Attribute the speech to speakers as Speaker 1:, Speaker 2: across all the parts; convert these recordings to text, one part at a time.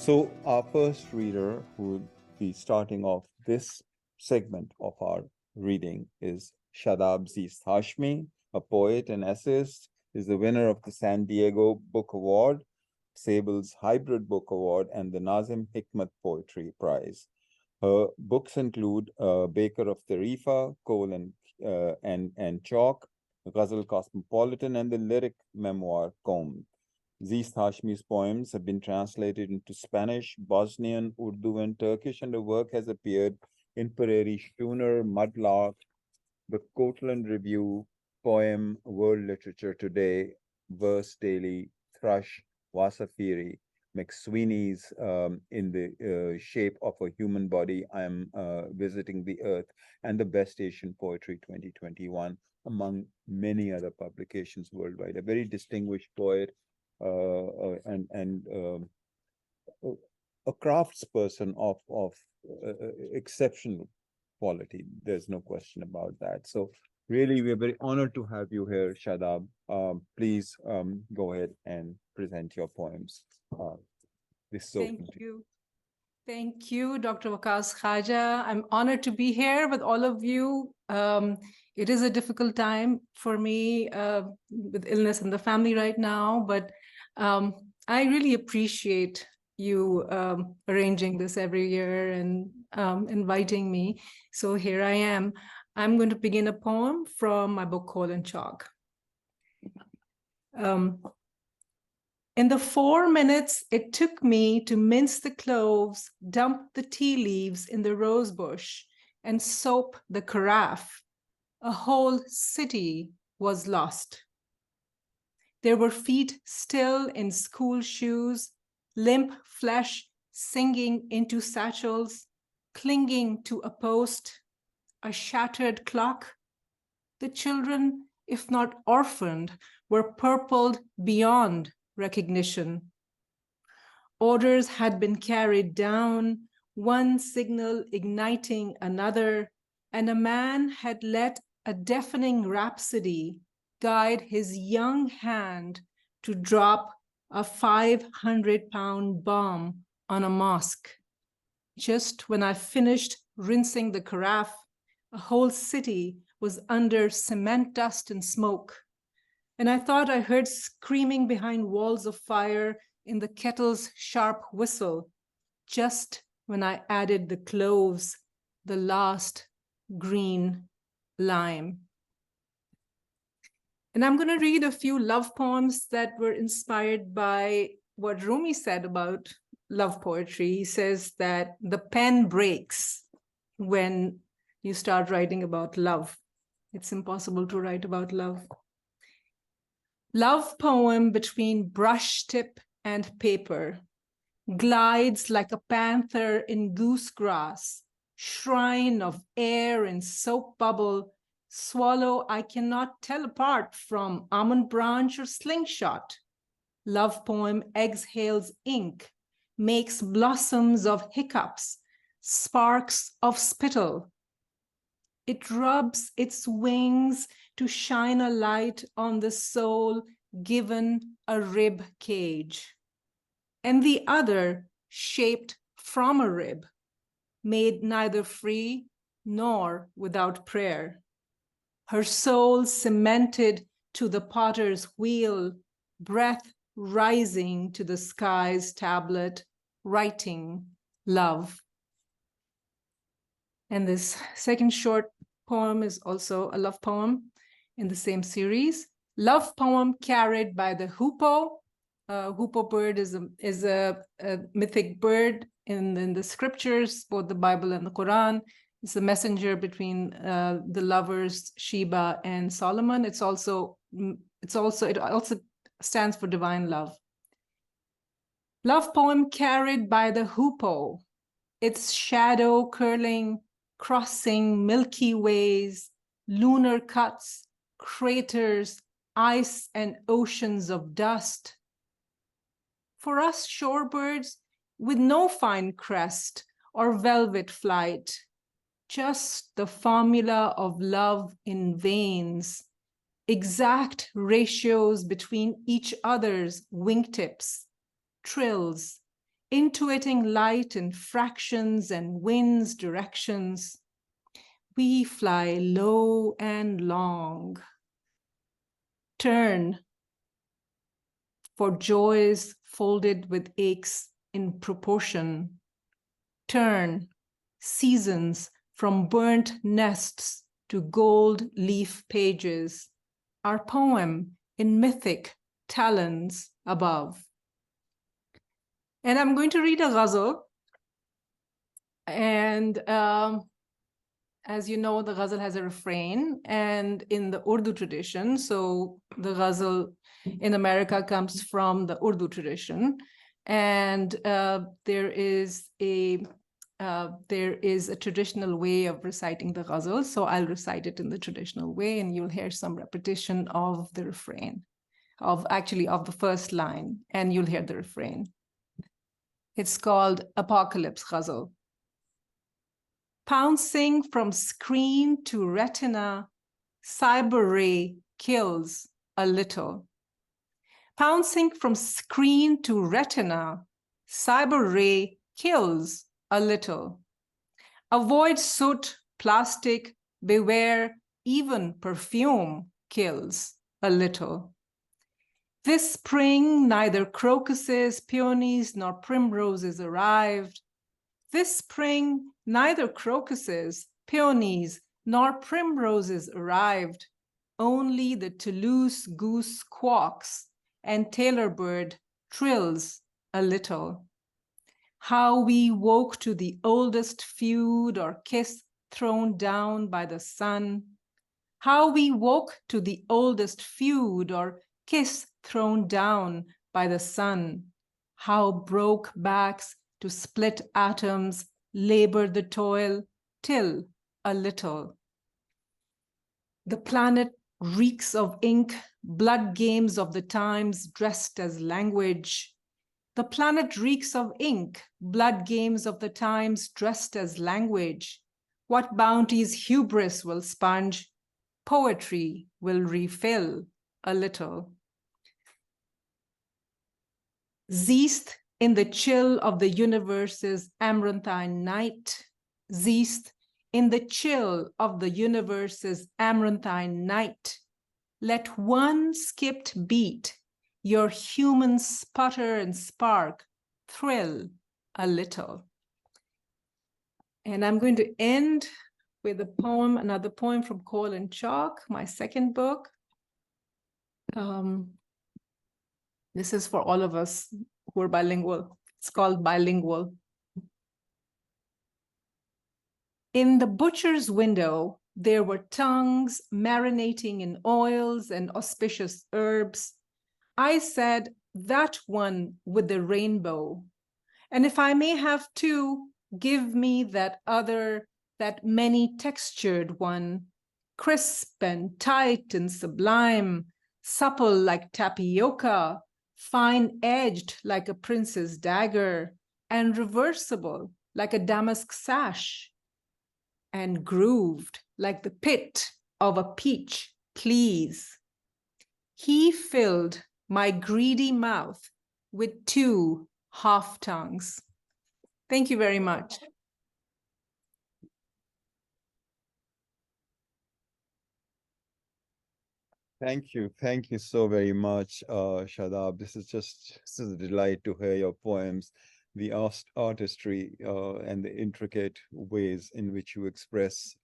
Speaker 1: So our first reader who will be starting off this segment of our reading is Shadab Hashmi, a poet and essayist, is the winner of the San Diego Book Award, Sable's Hybrid Book Award, and the Nazim Hikmat Poetry Prize. Her books include Baker of Tarifa, Coal and Chalk, Ghazal Cosmopolitan, and the lyric memoir Comb. Zist Hashmi's poems have been translated into Spanish, Bosnian, Urdu, and Turkish, and her work has appeared in Prairie Schooner, Mudlark, the Cortland Review, Poem, World Literature Today, Verse Daily, Thrush, Wasafiri, McSweeney's In the Shape of a Human Body, I Am Visiting the Earth, and the Best Asian Poetry 2021, among many other publications worldwide. A very distinguished poet, and a craftsperson of exceptional quality. There's no question about that. So really, we're very honored to have you here, Shadab. Please go ahead and present your poems. This is open to you.
Speaker 2: Thank you, Dr. Waqas Khaja. I'm honored to be here with all of you. It is a difficult time for me with illness in the family right now, but I really appreciate you arranging this every year and inviting me. So here I am. I'm going to begin a poem from my book, Coal and Chalk. In the 4 minutes it took me to mince the cloves, dump the tea leaves in the rose bush, and soap the carafe, a whole city was lost. There were feet still in school shoes, limp flesh sinking into satchels, clinging to a post, a shattered clock. The children, if not orphaned, were purpled beyond recognition. Orders had been carried down, one signal igniting another, and a man had let a deafening rhapsody guide his young hand to drop a 500-pound bomb on a mosque. Just when I finished rinsing the carafe, a whole city was under cement dust and smoke. And I thought I heard screaming behind walls of fire in the kettle's sharp whistle, just when I added the cloves, the last green lime. And I'm going to read a few love poems that were inspired by what Rumi said about love poetry. He says that the pen breaks when you start writing about love. It's impossible to write about love. Love poem between brush tip and paper, glides like a panther in goosegrass, shrine of air and soap bubble, swallow I cannot tell apart from almond branch or slingshot. Love poem exhales ink, makes blossoms of hiccups, sparks of spittle. It rubs its wings to shine a light on the soul given a rib cage, and the other shaped from a rib, made neither free nor without prayer. Her soul cemented to the potter's wheel, breath rising to the sky's tablet, writing love. And this second short poem is also a love poem in the same series. Love poem carried by the hoopoe. Hoopoe bird is a mythic bird in the scriptures, both the Bible and the Quran. It's a messenger between the lovers Sheba and Solomon. It also stands for divine love. Love poem carried by the hoopoe. Its shadow curling, crossing Milky Ways, lunar cuts, craters, ice, and oceans of dust. For us shorebirds with no fine crest or velvet flight, just the formula of love in veins, exact ratios between each other's wingtips, trills, intuiting light in fractions and wind's directions. We fly low and long. Turn for joys folded with aches in proportion. Turn seasons from burnt nests to gold leaf pages. Our poem in mythic talons above. And I'm going to read a ghazal. And as you know, the ghazal has a refrain, and in the Urdu tradition, so the ghazal in America comes from the Urdu tradition, and there is a traditional way of reciting the ghazal, so I'll recite it in the traditional way, and you'll hear some repetition of the refrain, of the first line, and you'll hear the refrain. It's called Apocalypse Ghazal. Pouncing from screen to retina, cyber ray kills a little. Pouncing from screen to retina, cyber ray kills a little. Avoid soot, plastic, beware, even perfume kills a little. This spring, neither crocuses, peonies, nor primroses arrived. This spring, neither crocuses, peonies, nor primroses arrived. Only the Toulouse goose quawks and Taylor bird trills a little. How we woke to the oldest feud or kiss thrown down by the sun. How we woke to the oldest feud or kiss thrown down by the sun. How broke backs to split atoms labor the toil till a little. The planet reeks of ink, blood games of the times dressed as language. The planet reeks of ink, blood games of the times dressed as language. What bounties hubris will sponge, poetry will refill a little. Zeest in the chill of the universe's amaranthine night, zeest in the chill of the universe's amaranthine night, let one skipped beat your human sputter and spark thrill a little. And I'm going to end with a poem, another poem from Coal and Chalk, my second book. This is for all of us who are bilingual. It's called Bilingual. In the butcher's window, there were tongues marinating in oils and auspicious herbs. I said, that one with the rainbow. And if I may have two, give me that other, that many-textured one, crisp and tight and sublime, supple like tapioca, fine-edged like a prince's dagger, and reversible like a damask sash, and grooved like the pit of a peach, please. He filled my greedy mouth with two half tongues. Thank you very much.
Speaker 1: Thank you so very much, Shadab. This is a delight to hear your poems, the artistry and the intricate ways in which you express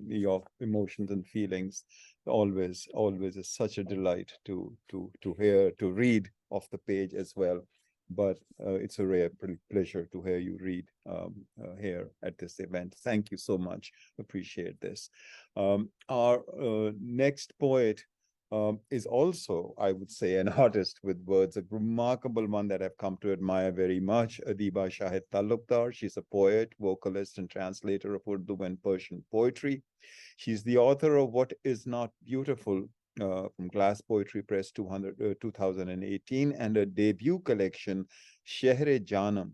Speaker 1: your emotions and feelings. Always is such a delight to hear, to read off the page as well. But it's a rare pleasure to hear you read here at this event. Thank you so much. Appreciate this. Our next poet is also, I would say, an artist with words, a remarkable one that I've come to admire very much, Adiba Shahid Talukdar. She's a poet, vocalist, and translator of Urdu and Persian poetry. She's the author of What Is Not Beautiful from Glass Poetry Press 2018, and a debut collection, Shehre Jana,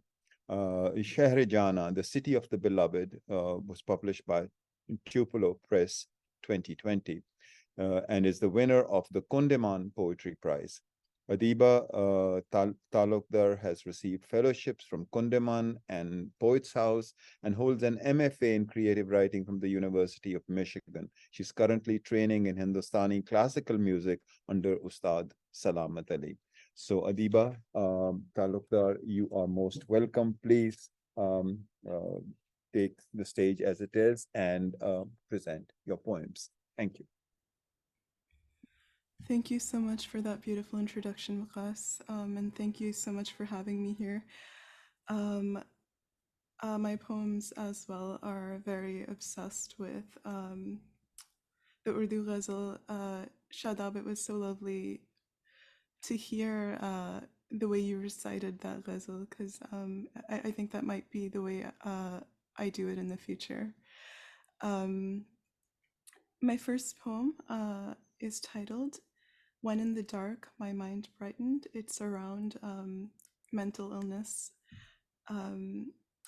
Speaker 1: The City of the Beloved, was published by Tupelo Press 2020. And is the winner of the Kundiman Poetry Prize Adiba Talukdar has received fellowships from Kundiman and Poets House and holds an MFA in creative writing from the University of Michigan. She's currently training in Hindustani classical music under Ustad Salamat Ali. So, Adiba Talukdar, you are most welcome. Please take the stage as it is and present your poems. Thank you.
Speaker 3: Thank you so much for that beautiful introduction, Makas, and thank you so much for having me here. My poems as well are very obsessed with the Urdu ghazal. Shadab, it was so lovely to hear the way you recited that ghazal, because I think that might be the way I do it in the future. My first poem is titled When in the Dark, My Mind Brightened. It's around mental illness,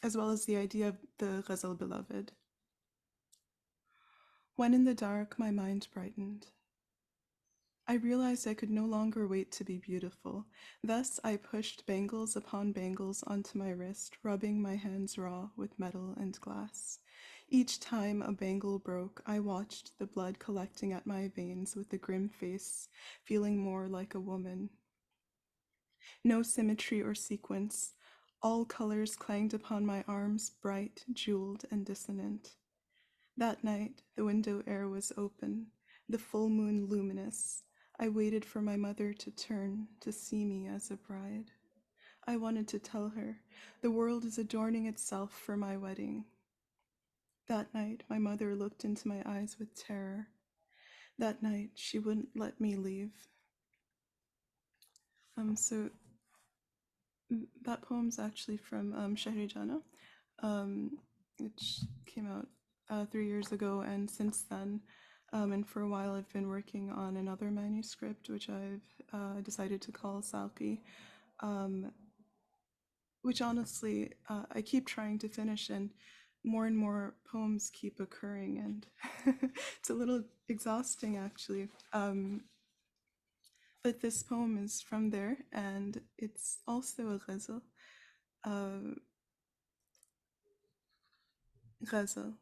Speaker 3: as well as the idea of the ghazal beloved. When in the dark, my mind brightened. I realized I could no longer wait to be beautiful. Thus, I pushed bangles upon bangles onto my wrist, rubbing my hands raw with metal and glass. Each time a bangle broke, I watched the blood collecting at my veins with a grim face, feeling more like a woman. No symmetry or sequence. All colors clanged upon my arms, bright, jeweled, and dissonant. That night, the window air was open, the full moon luminous. I waited for my mother to turn to see me as a bride. I wanted to tell her, the world is adorning itself for my wedding. That night, my mother looked into my eyes with terror. That night, she wouldn't let me leave. So that poem's actually from Shahri Jana, which came out 3 years ago, and since then, and for a while, I've been working on another manuscript, which I've decided to call Salki, which honestly, I keep trying to finish, and more poems keep occurring, and it's a little exhausting, actually. But this poem is from there, and it's also a ghazal. Ghazal.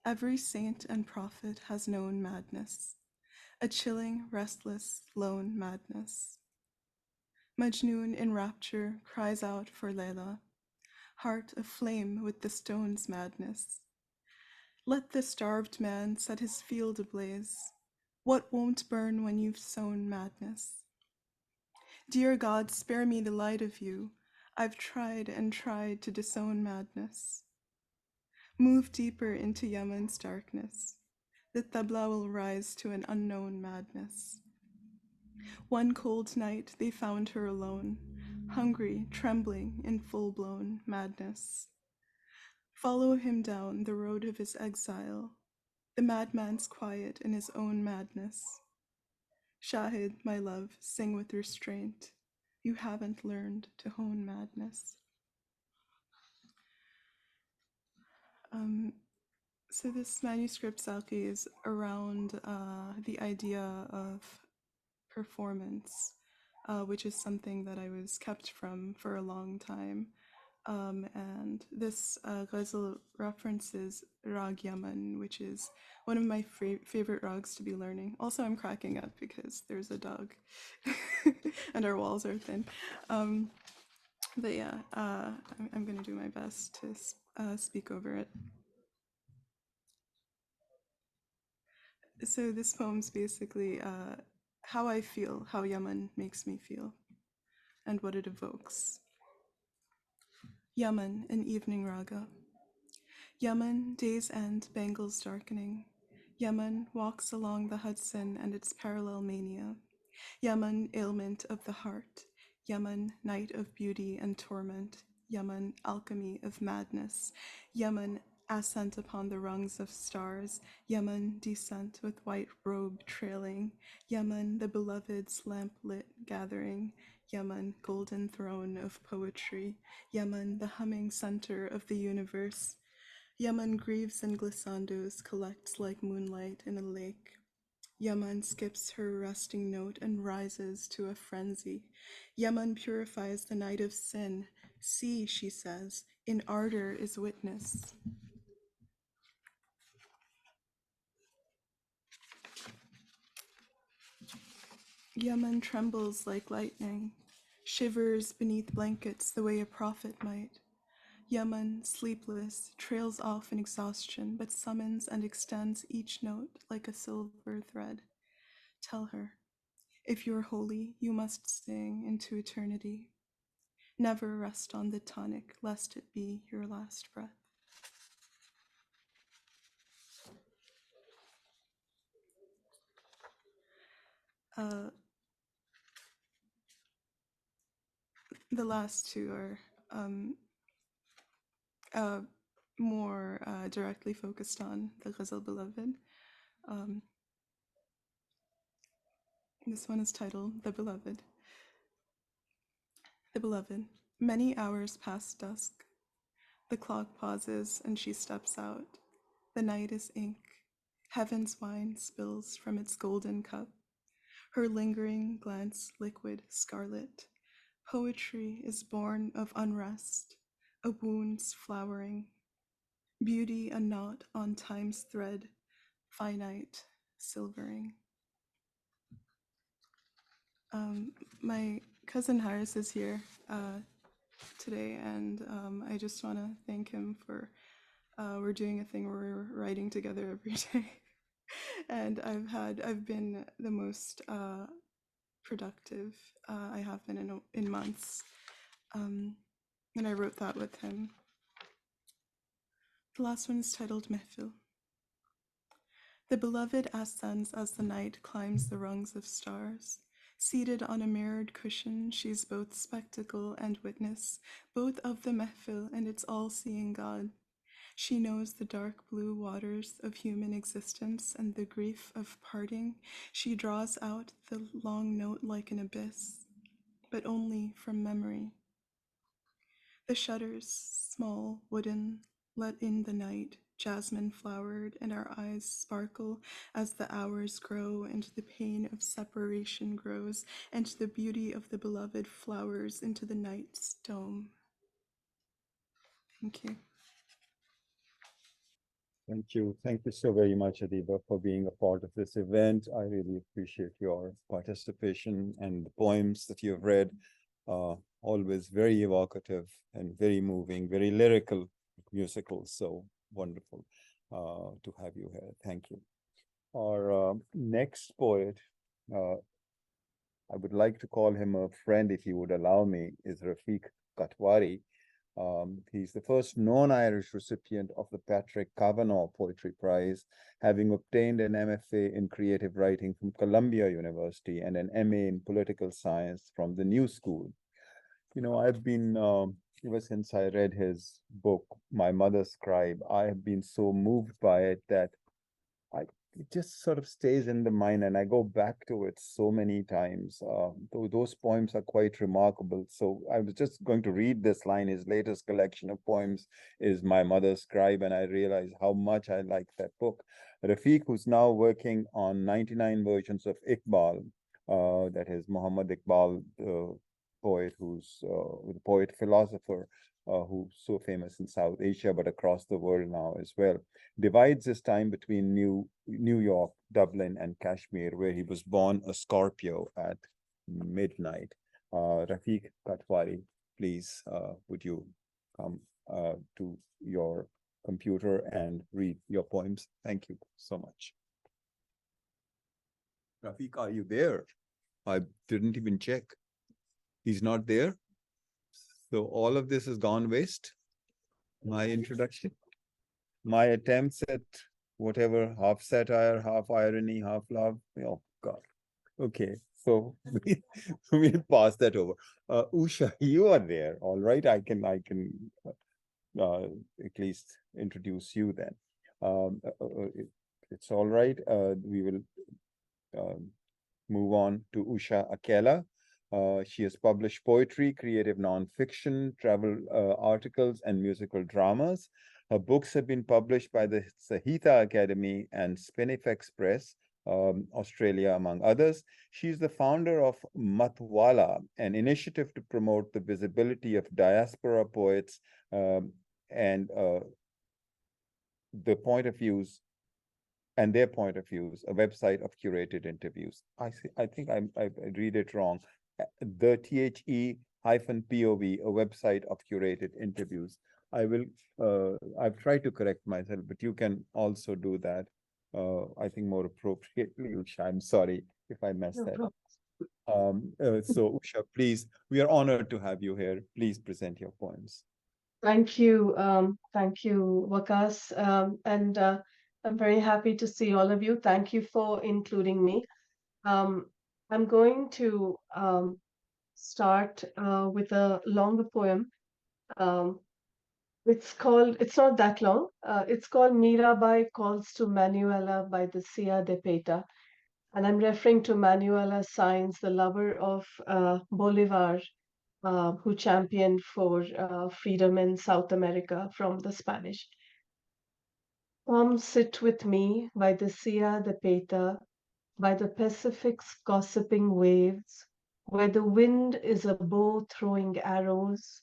Speaker 3: Every saint and prophet has known madness, a chilling, restless, lone madness. Majnun in rapture cries out for Layla, heart aflame with the stone's madness. Let the starved man set his field ablaze. What won't burn when you've sown madness? Dear God, spare me the light of you. I've tried and tried to disown madness. Move deeper into Yemen's darkness. The tabla will rise to an unknown madness. One cold night they found her alone, hungry, trembling in full-blown madness. Follow him down the road of his exile. The madman's quiet in his own madness. Shahid, my love, sing with restraint. You haven't learned to hone madness. So this manuscript, Salki, is around the idea of performance, which is something that I was kept from for a long time. And this ghazal references Rag Yaman, which is one of my favorite rags to be learning. Also, I'm cracking up because there's a dog and our walls are thin. But yeah, I'm going to do my best to speak over it. So this poem's basically how I feel, how Yaman makes me feel, and what it evokes. Yaman, an evening raga. Yaman, day's end, bangles darkening. Yaman walks along the Hudson and its parallel mania. Yaman, ailment of the heart. Yaman, night of beauty and torment. Yaman, alchemy of madness. Yaman, ascent upon the rungs of stars. Yaman, descent with white robe trailing. Yaman, the beloved's lamp-lit gathering. Yaman, golden throne of poetry. Yaman, the humming center of the universe. Yaman grieves and glissandos collects like moonlight in a lake. Yaman skips her resting note and rises to a frenzy. Yaman purifies the night of sin. See, she says, in ardor is witness. Yaman trembles like lightning, shivers beneath blankets the way a prophet might. Yaman, sleepless, trails off in exhaustion, but summons and extends each note like a silver thread. Tell her, if you're holy, you must sing into eternity. Never rest on the tonic, lest it be your last breath. The last two are more directly focused on the Ghazal Beloved. This one is titled The Beloved. The Beloved. Many hours past dusk. The clock pauses and she steps out. The night is ink. Heaven's wine spills from its golden cup. Her lingering glance liquid scarlet. Poetry is born of unrest, a wound's flowering. Beauty a knot on time's thread, finite silvering. My cousin Harris is here today, and I just want to thank him for we're doing a thing where we're writing together every day, and I've been the most productive I have been in months, and I wrote that with him. The last one is titled Mehfil. The beloved ascends as the night climbs the rungs of stars. Seated on a mirrored cushion, she's both spectacle and witness, both of the mehfil and its all-seeing God. She knows the dark blue waters of human existence and the grief of parting. She draws out the long note like an abyss, but only from memory. The shutters, small, wooden, let in the night, jasmine flowered, and our eyes sparkle as the hours grow and the pain of separation grows and the beauty of the beloved flowers into the night's dome. Thank you.
Speaker 1: Thank you. Thank you so very much, Adiba, for being a part of this event. I really appreciate your participation and the poems that you have read. Always very evocative and very moving, very lyrical, musical. So wonderful to have you here. Thank you. Our next poet, I would like to call him a friend, if you would allow me, is Rafiq Katwari. He's the first non-Irish recipient of the Patrick Kavanagh Poetry Prize, having obtained an MFA in creative writing from Columbia University and an MA in political science from the New School. You know, I've been, ever since I read his book, My Mother's Scribe, I have been so moved by it that it just sort of stays in the mind, and I go back to it so many times. Those poems are quite remarkable. So I was just going to read this line. His latest collection of poems is My Mother's Scribe, and I realized how much I like that book. Rafiq, who's now working on 99 versions of Iqbal, that is Muhammad Iqbal, the poet who's the poet philosopher, who's so famous in South Asia, but across the world now as well, divides his time between New York, Dublin, and Kashmir, where he was born a Scorpio at midnight. Rafiq Katwari, please, would you come to your computer and read your poems? Thank you so much. Rafiq, are you there? I didn't even check. He's not there. So all of this has gone waste. My introduction, my attempts at whatever, half satire, half irony, half love. Oh God. Okay, so we'll pass that over. Usha, you are there. All right, I can at least introduce you then. It's all right. We will move on to Usha Akella. She has published poetry, creative nonfiction, travel articles, and musical dramas. Her books have been published by the Sahita Academy and Spinifex Press. Australia, among others. She's the founder of Matwala, an initiative to promote the visibility of diaspora poets and the point of views and their point of views, a website of curated interviews. I think I read it wrong. The THE-POV, a website of curated interviews. I've tried to correct myself, but you can also do that. I think more appropriately, Usha. I'm sorry if I messed that up. So Usha, please, we are honored to have you here. Please present your poems.
Speaker 4: Thank you, Wakas, and I'm very happy to see all of you. Thank you for including me. I'm going to start with a longer poem. It's not that long. It's called Mirabai Calls to Manuela by the Cia de Peta. And I'm referring to Manuela Sáenz, the lover of Bolivar, who championed for freedom in South America from the Spanish. Come sit with me by the Cia de Peta, by the Pacific's gossiping waves, where the wind is a bow throwing arrows.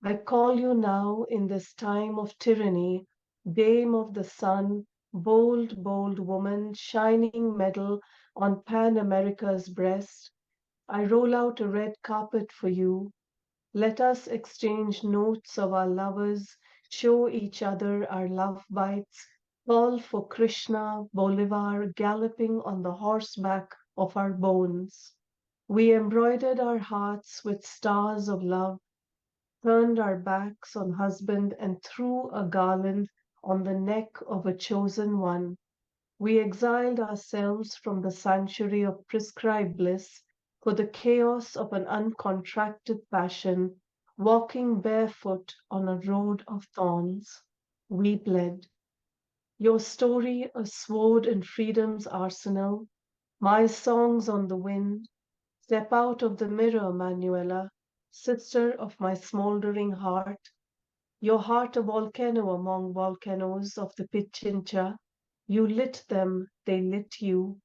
Speaker 4: I call you now in this time of tyranny, dame of the sun, bold, bold woman, shining medal on Pan America's breast. I roll out a red carpet for you. Let us exchange notes of our lovers, show each other our love bites, call for Krishna, Bolivar galloping on the horseback of our bones. We embroidered our hearts with stars of love, turned our backs on husband and threw a garland on the neck of a chosen one. We exiled ourselves from the sanctuary of prescribed bliss for the chaos of an uncontracted passion, walking barefoot on a road of thorns. We bled. Your story, a sword in freedom's arsenal, my songs on the wind. Step out of the mirror, Manuela, sister of my smoldering heart. Your heart a volcano among volcanoes of the Pichincha. You lit them, they lit you.